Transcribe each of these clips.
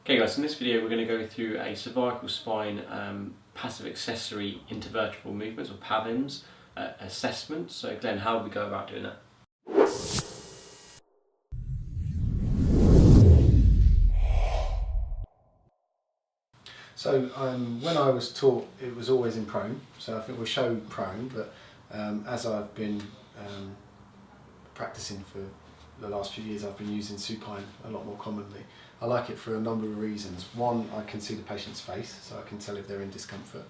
Okay guys, in this video we're going to go through a cervical spine passive accessory intervertebral movements, or PAIVMS assessment. So Glenn, how would we go about doing that? So when I was taught, it was always in prone, so I think we'll show prone, but as I've been practicing for the last few years, I've been using supine a lot more commonly. I like it for a number of reasons. One, I can see the patient's face, so I can tell if they're in discomfort.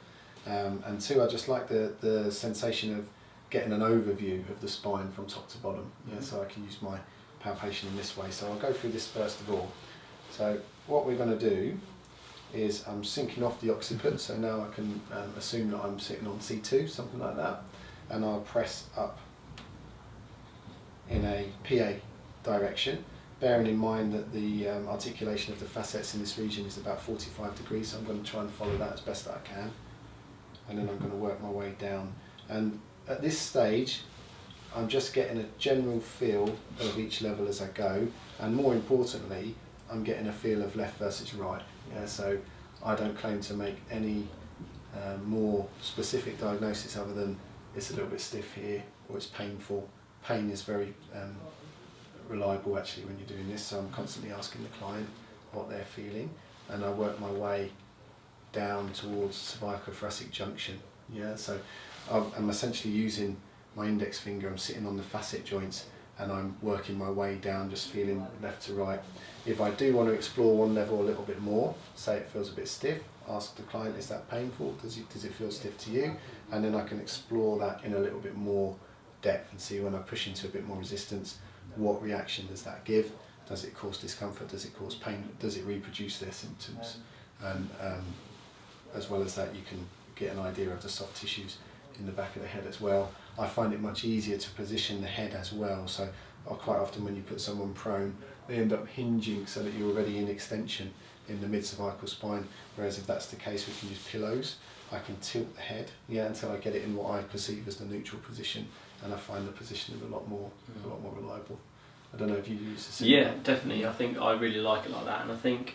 And two, I just like the sensation of getting an overview of the spine from top to bottom. Yeah, so I can use my palpation in this way. So I'll go through this first of all. So what we're going to do is I'm sinking off the occiput, so now I can assume that I'm sitting on C2, something like that, and I'll press up in a PA direction, bearing in mind that the articulation of the facets in this region is about 45 degrees, so I'm going to try and follow that as best that I can, and then I'm going to work my way down. And at this stage I'm just getting a general feel of each level as I go, and more importantly I'm getting a feel of left versus right. Yeah, so I don't claim to make any more specific diagnosis other than it's a little bit stiff here or it's painful. Pain is very reliable actually when you're doing this, so I'm constantly asking the client what they're feeling, and I work my way down towards cervicothoracic junction. Yeah, so I'm essentially using my index finger, I'm sitting on the facet joints and I'm working my way down, just feeling left to right. If I do want to explore one level a little bit more, say it feels a bit stiff, ask the client, is that painful? Does it feel stiff to you? And then I can explore that in a little bit more depth and see, when I push into a bit more resistance, what reaction does that give? Does it cause discomfort? Does it cause pain? Does it reproduce their symptoms? And as well as that, you can get an idea of the soft tissues in the back of the head as well. I find it much easier to position the head as well, so quite often when you put someone prone, they end up hinging so that you're already in extension in the mid-cervical spine, whereas if that's the case, we can use pillows. I can tilt the head, yeah, until I get it in what I perceive as the neutral position, and I find the positioning a lot more reliable. I don't know if you use the same. Yeah, definitely. I think I really like it like that, and I think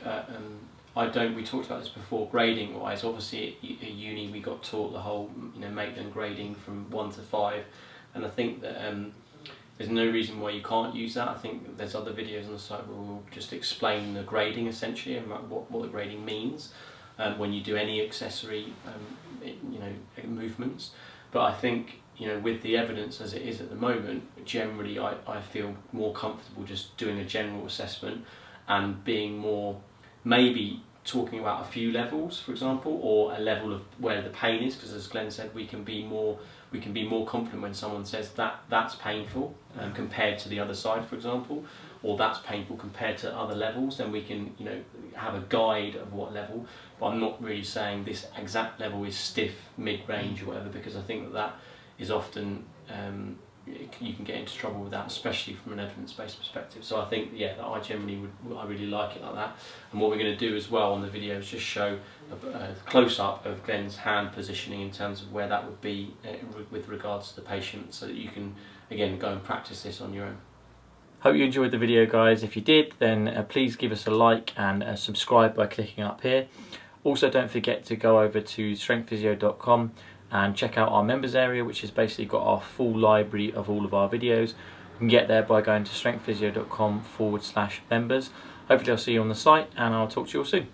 we talked about this before, grading wise. Obviously at uni we got taught the whole Maitland grading from 1 to 5, and I think that there's no reason why you can't use that. I think there's other videos on the site where we'll just explain the grading essentially and what the grading means when you do any accessory movements. But I think with the evidence as it is at the moment, generally I feel more comfortable just doing a general assessment and being more, maybe talking about a few levels, for example, or a level of where the pain is, because as Glenn said, we can be more confident when someone says that's painful compared to the other side, for example, or that's painful compared to other levels. Then we can have a guide of what level. But I'm not really saying this exact level is stiff, mid-range or whatever, because I think that is often you can get into trouble with that, especially from an evidence-based perspective. So I think, yeah, that I really like it like that. And what we're going to do as well on the video is just show a close-up of Glenn's hand positioning in terms of where that would be with regards to the patient, so that you can again go and practice this on your own. Hope you enjoyed the video, guys. If you did, then please give us a like and subscribe by clicking up here. Also, don't forget to go over to strengthphysio.com and check out our members area, which has basically got our full library of all of our videos. You can get there by going to strengthphysio.com/members. Hopefully I'll see you on the site, and I'll talk to you all soon.